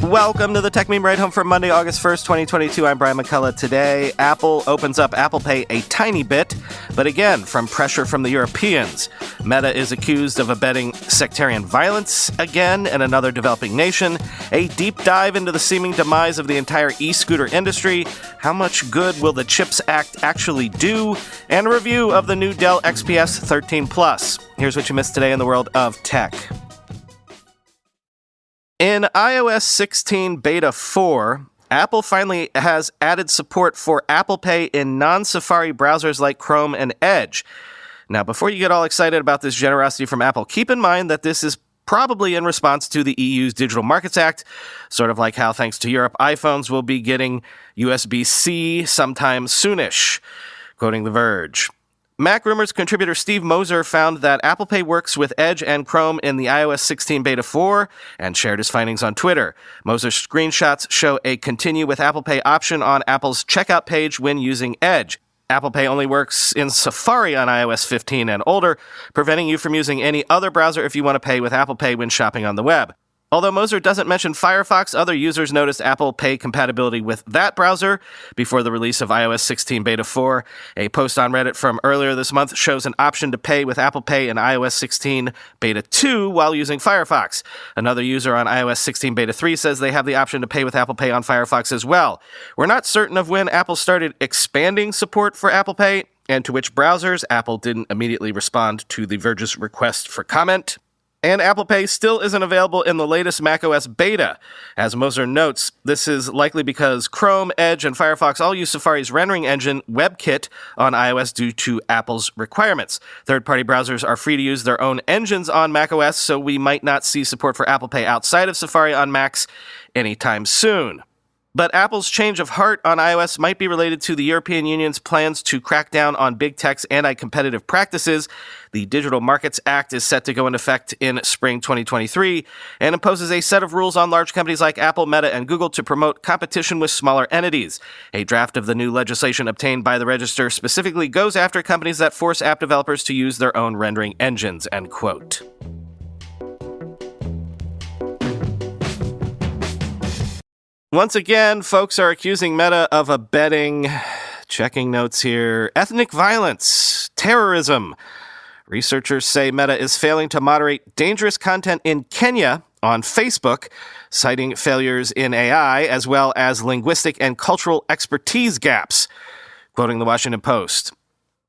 Welcome to the Techmeme Ride Home for Monday, August 1st, 2022. I'm Brian McCullough. Today, Apple opens up Apple Pay a tiny bit, but again, from pressure from the Europeans. Meta is accused of abetting sectarian violence again in another developing nation. A deep dive into the seeming demise of the entire e-scooter industry. How much good will the CHIPS Act actually do? And a review of the new Dell XPS 13 Plus. Here's what you missed today in the world of tech. In iOS 16 Beta 4, Apple finally has added support for Apple Pay in non-Safari browsers like Chrome and Edge. Now, before you get all excited about this generosity from Apple, keep in mind that this is probably in response to the EU's Digital Markets Act, sort of like how, thanks to Europe, iPhones will be getting USB-C sometime soonish, quoting The Verge. Mac Rumors contributor Steve Moser found that Apple Pay works with Edge and Chrome in the iOS 16 Beta 4 and shared his findings on Twitter. Moser's screenshots show a continue with Apple Pay option on Apple's checkout page when using Edge. Apple Pay only works in Safari on iOS 15 and older, preventing you from using any other browser if you want to pay with Apple Pay when shopping on the web. Although Moser doesn't mention Firefox, other users noticed Apple Pay compatibility with that browser before the release of iOS 16 Beta 4. A post on Reddit from earlier this month shows an option to pay with Apple Pay in iOS 16 Beta 2 while using Firefox. Another user on iOS 16 Beta 3 says they have the option to pay with Apple Pay on Firefox as well. We're not certain of when Apple started expanding support for Apple Pay and to which browsers. Apple didn't immediately respond to The Verge's request for comment. And Apple Pay still isn't available in the latest macOS beta. As Moser notes, this is likely because Chrome, Edge, and Firefox all use Safari's rendering engine, WebKit, on iOS due to Apple's requirements. Third-party browsers are free to use their own engines on macOS, so we might not see support for Apple Pay outside of Safari on Macs anytime soon. But Apple's change of heart on iOS might be related to the European Union's plans to crack down on big tech's anti-competitive practices. The Digital Markets Act is set to go into effect in spring 2023 and imposes a set of rules on large companies like Apple, Meta, and Google to promote competition with smaller entities. A draft of the new legislation obtained by the Register specifically goes after companies that force app developers to use their own rendering engines, end quote. Once again, folks are accusing Meta of abetting, checking notes here, ethnic violence, terrorism. Researchers say Meta is failing to moderate dangerous content in Kenya on Facebook, citing failures in AI as well as linguistic and cultural expertise gaps. Quoting the Washington Post.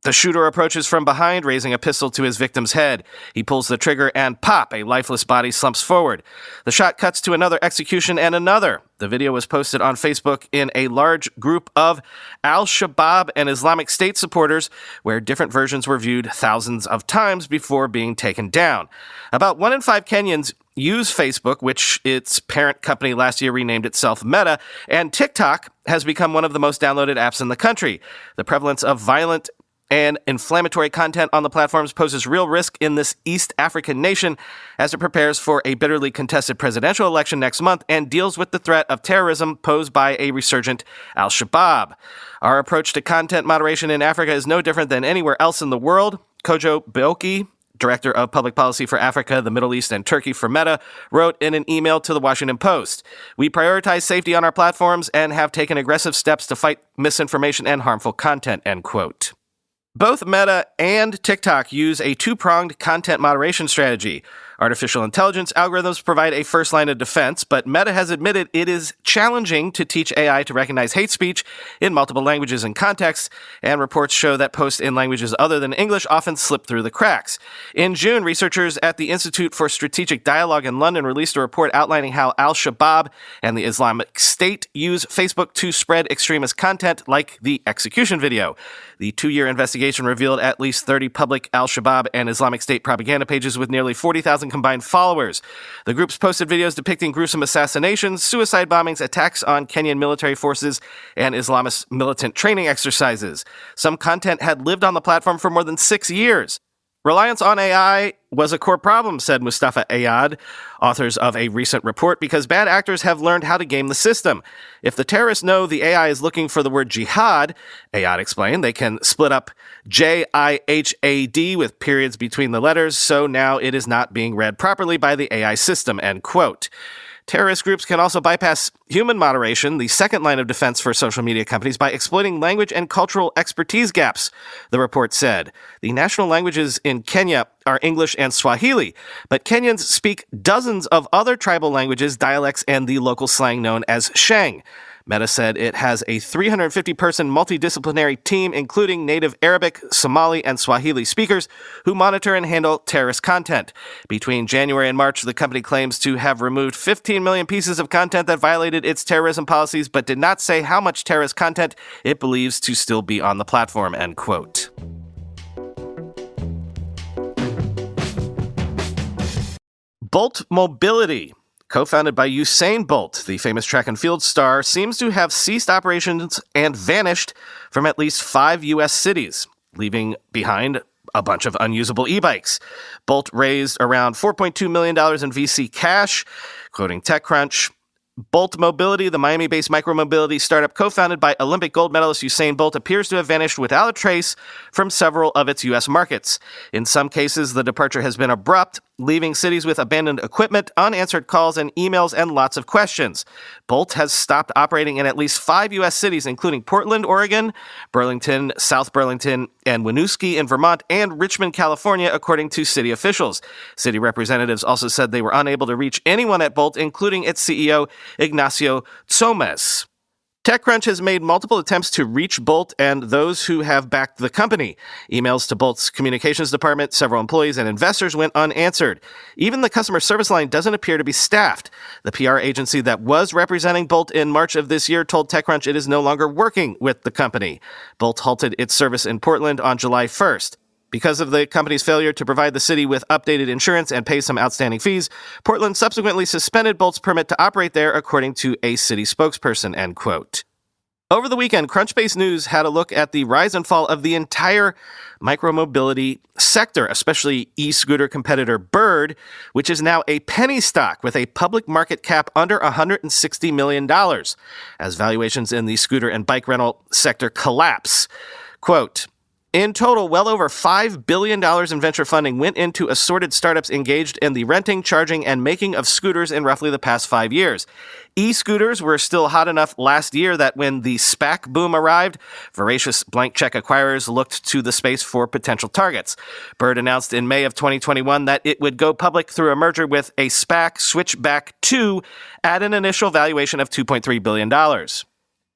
The shooter approaches from behind, raising a pistol to his victim's head. He pulls the trigger and pop, a lifeless body slumps forward. The shot cuts to another execution and another. The video was posted on Facebook in a large group of Al-Shabaab and Islamic State supporters, where different versions were viewed thousands of times before being taken down. About 1 in 5 Kenyans use Facebook, which its parent company last year renamed itself Meta, and TikTok has become one of the most downloaded apps in the country. The prevalence of violent and inflammatory content on the platforms poses real risk in this East African nation as it prepares for a bitterly contested presidential election next month and deals with the threat of terrorism posed by a resurgent Al-Shabaab. Our approach to content moderation in Africa is no different than anywhere else in the world. Kojo Bioki, Director of Public Policy for Africa, the Middle East, and Turkey for Meta, wrote in an email to the Washington Post, "We prioritize safety on our platforms and have taken aggressive steps to fight misinformation and harmful content," end quote. Both Meta and TikTok use a two-pronged content moderation strategy. Artificial intelligence algorithms provide a first line of defense, but Meta has admitted it is challenging to teach AI to recognize hate speech in multiple languages and contexts, and reports show that posts in languages other than English often slip through the cracks. In June, researchers at the Institute for Strategic Dialogue in London released a report outlining how Al-Shabaab and the Islamic State use Facebook to spread extremist content like the execution video. The 2-year investigation revealed at least 30 public Al-Shabaab and Islamic State propaganda pages with nearly 40,000 combined followers. The groups posted videos depicting gruesome assassinations, suicide bombings, attacks on Kenyan military forces, and Islamist militant training exercises. Some content had lived on the platform for more than 6 years. Reliance on AI was a core problem, said Mustafa Ayad, authors of a recent report, because bad actors have learned how to game the system. If the terrorists know the AI is looking for the word jihad, Ayad explained, they can split up JIHAD with periods between the letters, so now it is not being read properly by the AI system, end quote. Terrorist groups can also bypass human moderation, the second line of defense for social media companies, by exploiting language and cultural expertise gaps, the report said. The national languages in Kenya are English and Swahili, but Kenyans speak dozens of other tribal languages, dialects, and the local slang known as Sheng. Meta said it has a 350-person multidisciplinary team, including native Arabic, Somali, and Swahili speakers, who monitor and handle terrorist content. Between January and March, the company claims to have removed 15 million pieces of content that violated its terrorism policies, but did not say how much terrorist content it believes to still be on the platform, end quote. Bolt Mobility, co-founded by Usain Bolt, the famous track and field star, seems to have ceased operations and vanished from at least 5 U.S. cities, leaving behind a bunch of unusable e-bikes. Bolt raised around $4.2 million in VC cash, quoting TechCrunch. Bolt Mobility, the Miami-based micromobility startup co-founded by Olympic gold medalist Usain Bolt, appears to have vanished without a trace from several of its U.S. markets. In some cases, the departure has been abrupt, leaving cities with abandoned equipment, unanswered calls, and emails, and lots of questions. Bolt has stopped operating in at least 5 U.S. cities, including Portland, Oregon, Burlington, South Burlington, and Winooski in Vermont, and Richmond, California, according to city officials. City representatives also said they were unable to reach anyone at Bolt, including its CEO, Ignacio Tsomes. TechCrunch has made multiple attempts to reach Bolt and those who have backed the company. Emails to Bolt's communications department, several employees, and investors went unanswered. Even the customer service line doesn't appear to be staffed. The PR agency that was representing Bolt in March of this year told TechCrunch it is no longer working with the company. Bolt halted its service in Portland on July 1st. Because of the company's failure to provide the city with updated insurance and pay some outstanding fees, Portland subsequently suspended Bolt's permit to operate there, according to a city spokesperson, end quote. Over the weekend, Crunchbase News had a look at the rise and fall of the entire micromobility sector, especially e-scooter competitor Bird, which is now a penny stock with a public market cap under $160 million, as valuations in the scooter and bike rental sector collapse. Quote, in total, well over $5 billion in venture funding went into assorted startups engaged in the renting, charging, and making of scooters in roughly the past 5 years. E-scooters were still hot enough last year that when the SPAC boom arrived, voracious blank check acquirers looked to the space for potential targets. Bird announced in May of 2021 that it would go public through a merger with a SPAC, Switchback 2, at an initial valuation of $2.3 billion.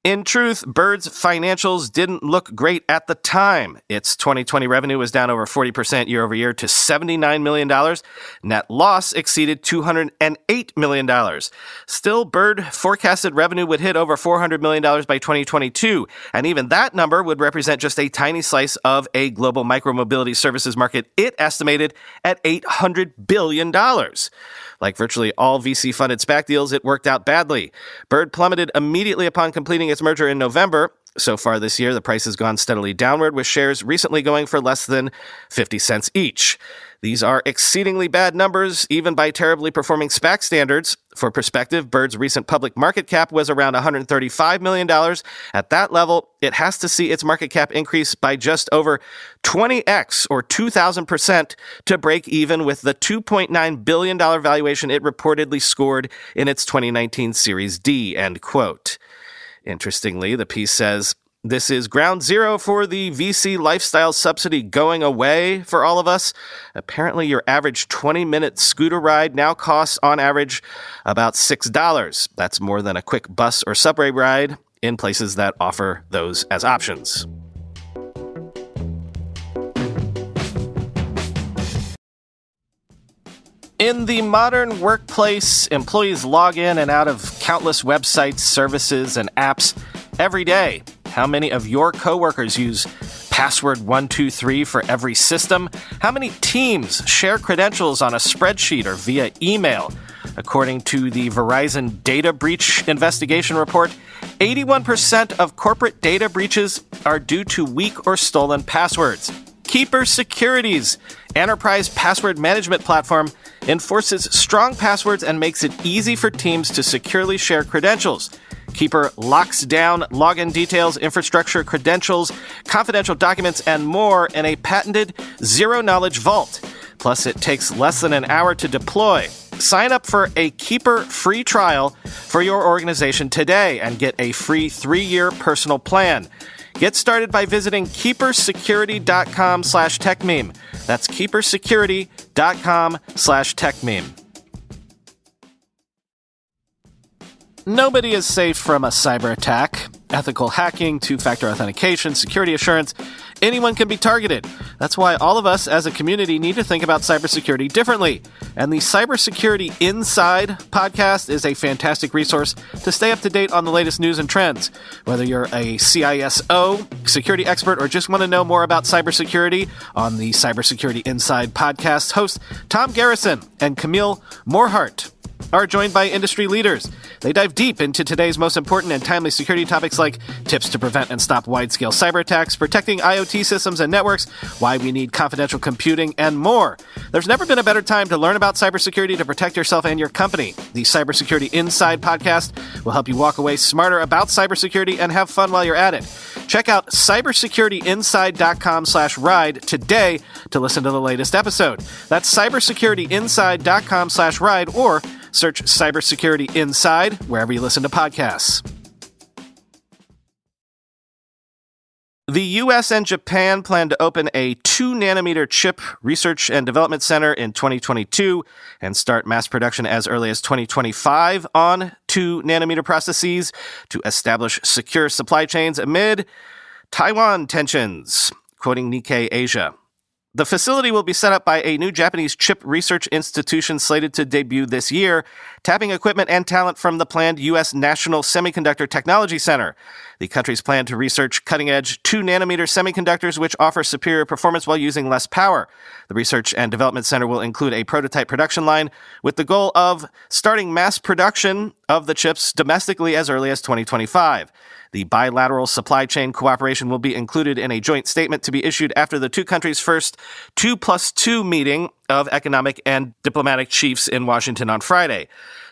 In truth, Bird's financials didn't look great at the time. Its 2020 revenue was down over 40% year over year to $79 million. Net loss exceeded $208 million. Still, Bird forecasted revenue would hit over $400 million by 2022, and even that number would represent just a tiny slice of a global micromobility services market it estimated at $800 billion. Like virtually all VC-funded SPAC deals, it worked out badly. Bird plummeted immediately upon completing its merger in November. So far this year, the price has gone steadily downward, with shares recently going for less than 50 cents each. These are exceedingly bad numbers, even by terribly performing SPAC standards. For perspective, Bird's recent public market cap was around $135 million. At that level, it has to see its market cap increase by just over 20x or 2,000% to break even with the $2.9 billion valuation it reportedly scored in its 2019 Series D, end quote. Interestingly, the piece says, this is ground zero for the VC lifestyle subsidy going away for all of us. Apparently, your average 20-minute scooter ride now costs, on average, about $6. That's more than a quick bus or subway ride in places that offer those as options. In the modern workplace, employees log in and out of countless websites, services, and apps every day. How many of your coworkers use password 123 for every system? How many teams share credentials on a spreadsheet or via email? According to the Verizon Data Breach Investigation Report, 81% of corporate data breaches are due to weak or stolen passwords. Keeper Security's enterprise password management platform enforces strong passwords and makes it easy for teams to securely share credentials. Keeper locks down login details, infrastructure, credentials, confidential documents, and more in a patented zero-knowledge vault. Plus, it takes less than an hour to deploy. Sign up for a Keeper free trial for your organization today and get a free 3-year personal plan. Get started by visiting keepersecurity.com/techmeme. That's keepersecurity.com/techmeme. Nobody is safe from a cyber attack. Ethical hacking, two-factor authentication, security assurance, anyone can be targeted. That's why all of us as a community need to think about cybersecurity differently. And the Cybersecurity Inside podcast is a fantastic resource to stay up to date on the latest news and trends. Whether you're a CISO, security expert, or just want to know more about cybersecurity, on the Cybersecurity Inside podcast, hosts Tom Garrison and Camille Morhart are joined by industry leaders. They dive deep into today's most important and timely security topics like tips to prevent and stop wide-scale cyber attacks, protecting IoT systems and networks, why we need confidential computing, and more. There's never been a better time to learn about cybersecurity to protect yourself and your company. The Cybersecurity Inside podcast will help you walk away smarter about cybersecurity and have fun while you're at it. Check out cybersecurityinside.com/ride today to listen to the latest episode. That's cybersecurityinside.com/ride, or search Cybersecurity Inside wherever you listen to podcasts. The U.S. and Japan plan to open a 2-nanometer chip research and development center in 2022 and start mass production as early as 2025 on 2-nanometer processes to establish secure supply chains amid Taiwan tensions, quoting Nikkei Asia. The facility will be set up by a new Japanese chip research institution slated to debut this year, tapping equipment and talent from the planned U.S. National Semiconductor Technology Center. The country's plan to research cutting-edge 2-nanometer semiconductors which offer superior performance while using less power. The Research and Development Center will include a prototype production line with the goal of starting mass production of the chips domestically as early as 2025. The bilateral supply chain cooperation will be included in a joint statement to be issued after the two countries' first 2+2 meeting of economic and diplomatic chiefs in Washington on Friday.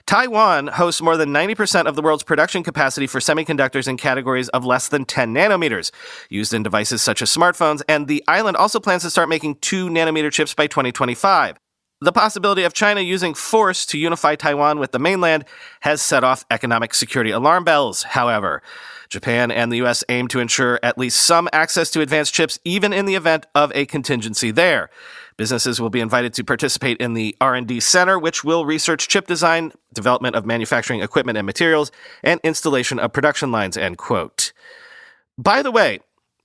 Taiwan hosts more than 90% of the world's production capacity for semiconductors in categories of less than 10 nanometers, used in devices such as smartphones, and the island also plans to start making 2-nanometer chips by 2025. The possibility of China using force to unify Taiwan with the mainland has set off economic security alarm bells, however. Japan and the U.S. aim to ensure at least some access to advanced chips, even in the event of a contingency there. Businesses will be invited to participate in the R&D Center, which will research chip design, development of manufacturing equipment and materials, and installation of production lines, end quote. By the way,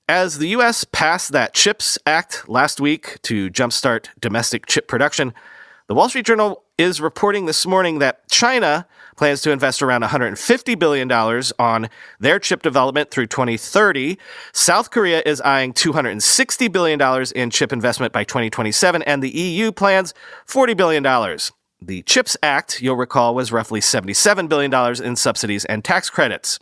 as the U.S. passed that CHIPS Act last week to jumpstart domestic chip production, the Wall Street Journal is reporting this morning that China plans to invest around $150 billion on their chip development through 2030. South Korea is eyeing $260 billion in chip investment by 2027, and the EU plans $40 billion. The CHIPS Act, you'll recall, was roughly $77 billion in subsidies and tax credits.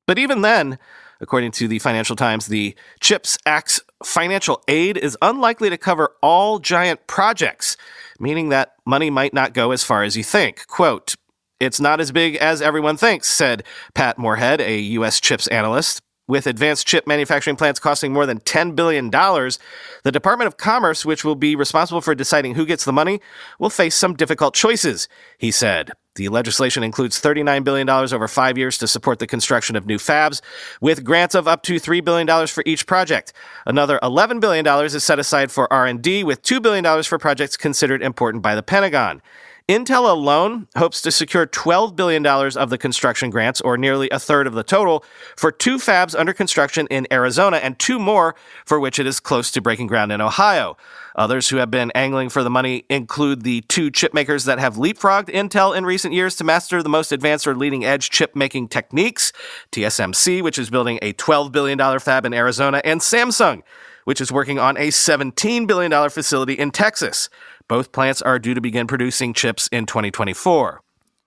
But even then, according to the Financial Times, the CHIPS Act's financial aid is unlikely to cover all giant projects, meaning that money might not go as far as you think. Quote, "It's not as big as everyone thinks," said Pat Moorhead, a U.S. chips analyst. With advanced chip manufacturing plants costing more than $10 billion, the Department of Commerce, which will be responsible for deciding who gets the money, will face some difficult choices, he said. The legislation includes $39 billion over 5 years to support the construction of new fabs, with grants of up to $3 billion for each project. Another $11 billion is set aside for R&D, with $2 billion for projects considered important by the Pentagon. Intel alone hopes to secure $12 billion of the construction grants, or nearly a third of the total, for 2 fabs under construction in Arizona and 2 more for which it is close to breaking ground in Ohio. Others who have been angling for the money include the 2 chip makers that have leapfrogged Intel in recent years to master the most advanced or leading-edge chip-making techniques, TSMC, which is building a $12 billion fab in Arizona, and Samsung, which is working on a $17 billion facility in Texas. Both plants are due to begin producing chips in 2024.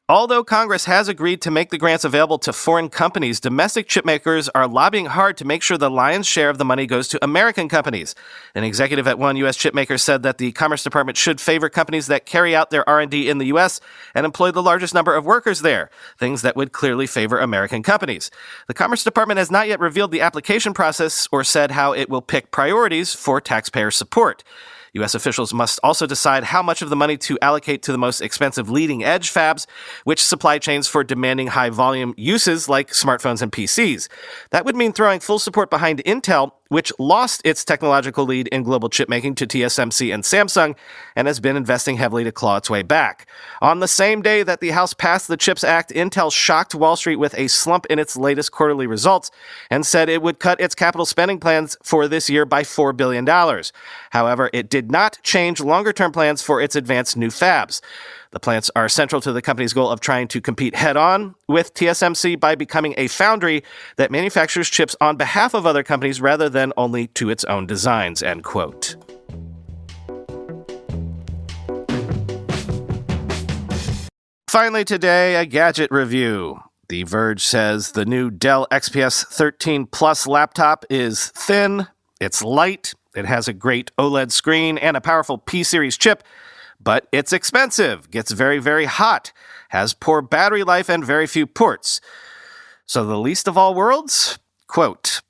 Although Congress has agreed to make the grants available to foreign companies, domestic chip makers are lobbying hard to make sure the lion's share of the money goes to American companies. An executive at one U.S. chip maker said that the Commerce Department should favor companies that carry out their R&D in the U.S. and employ the largest number of workers there, things that would clearly favor American companies. The Commerce Department has not yet revealed the application process or said how it will pick priorities for taxpayer support. U.S. officials must also decide how much of the money to allocate to the most expensive leading-edge fabs, which supply chains for demanding high-volume uses like smartphones and PCs. That would mean throwing full support behind Intel, which lost its technological lead in global chipmaking to TSMC and Samsung, and has been investing heavily to claw its way back. On the same day that the House passed the CHIPS Act, Intel shocked Wall Street with a slump in its latest quarterly results and said it would cut its capital spending plans for this year by $4 billion. However, it did not change longer-term plans for its advanced new fabs. The plants are central to the company's goal of trying to compete head-on with TSMC by becoming a foundry that manufactures chips on behalf of other companies rather than only to its own designs, end quote. Finally today, a gadget review. The Verge says the new Dell XPS 13 Plus laptop is thin, it's light, it has a great OLED screen and a powerful P-series chip, but it's expensive, gets very, very hot, has poor battery life and very few ports. So the least of all worlds? Quote,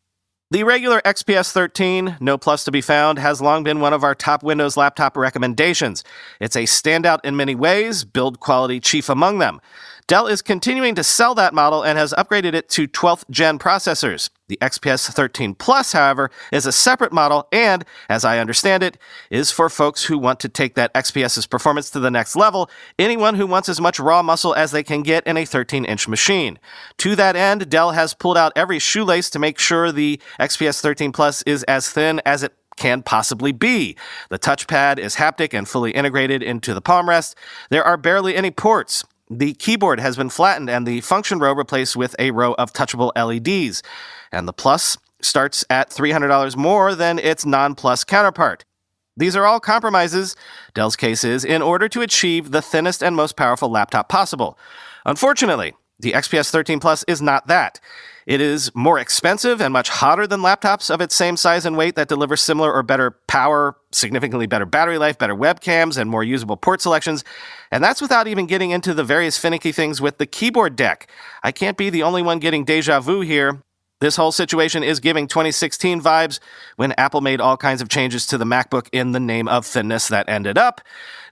the regular XPS 13, no plus to be found, has long been one of our top Windows laptop recommendations. It's a standout in many ways, build quality chief among them. Dell is continuing to sell that model and has upgraded it to 12th gen processors. The XPS 13 Plus, however, is a separate model and, as I understand it, is for folks who want to take that XPS's performance to the next level, anyone who wants as much raw muscle as they can get in a 13-inch machine. To that end, Dell has pulled out every shoelace to make sure the XPS 13 Plus is as thin as it can possibly be. The touchpad is haptic and fully integrated into the palm rest. There are barely any ports. The keyboard has been flattened and the function row replaced with a row of touchable LEDs. And the Plus starts at $300 more than its non-Plus counterpart. These are all compromises, Dell's case is, in order to achieve the thinnest and most powerful laptop possible. Unfortunately, the XPS 13 Plus is not that. It is more expensive and much hotter than laptops of its same size and weight that deliver similar or better power, significantly better battery life, better webcams, and more usable port selections. And that's without even getting into the various finicky things with the keyboard deck. I can't be the only one getting deja vu here. This whole situation is giving 2016 vibes when Apple made all kinds of changes to the MacBook in the name of thinness that ended up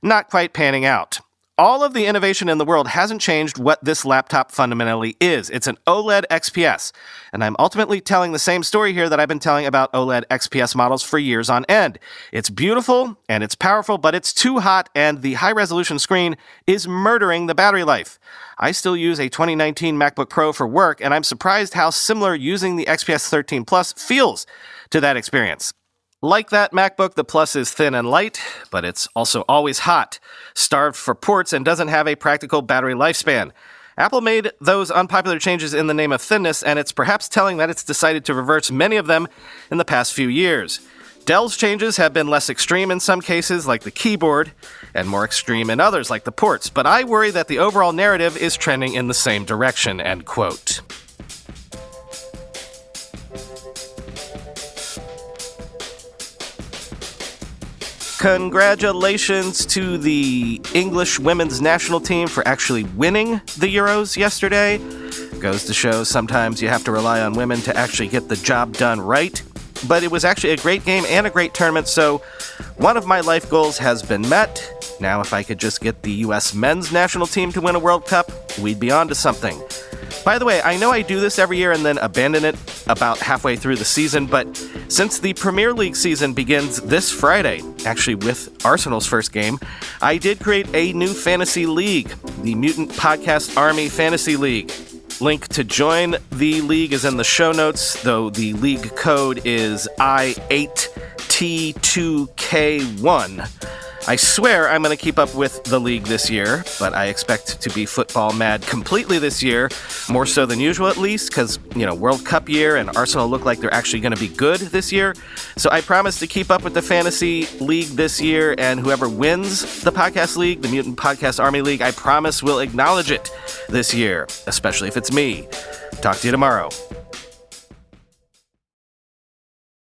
not quite panning out. All of the innovation in the world hasn't changed what this laptop fundamentally is. It's an OLED XPS. And I'm ultimately telling the same story here that I've been telling about OLED XPS models for years on end. It's beautiful and it's powerful, but it's too hot and the high-resolution screen is murdering the battery life. I still use a 2019 MacBook Pro for work, and I'm surprised how similar using the XPS 13 Plus feels to that experience. Like that MacBook, the Plus is thin and light, but it's also always hot, starved for ports, and doesn't have a practical battery lifespan. Apple made those unpopular changes in the name of thinness, and it's perhaps telling that it's decided to reverse many of them in the past few years. Dell's changes have been less extreme in some cases, like the keyboard, and more extreme in others, like the ports, but I worry that the overall narrative is trending in the same direction, end quote. Congratulations to the English women's national team for actually winning the Euros yesterday. Goes to show sometimes you have to rely on women to actually get the job done right. But it was actually a great game and a great tournament, so one of my life goals has been met. Now if I could just get the U.S. men's national team to win a World Cup, we'd be on to something. By the way, I know I do this every year and then abandon it about halfway through the season, but since the Premier League season begins this Friday, actually with Arsenal's first game, I did create a new fantasy league, the Mutant Podcast Army Fantasy League. Link to join the league is in the show notes, though the league code is I8T2K1. I swear I'm going to keep up with the league this year, but I expect to be football mad completely this year, more so than usual at least, because, World Cup year and Arsenal look like they're actually going to be good this year. So I promise to keep up with the fantasy league this year, and whoever wins the podcast league, the Mutant Podcast Army League, I promise will acknowledge it this year, especially if it's me. Talk to you tomorrow.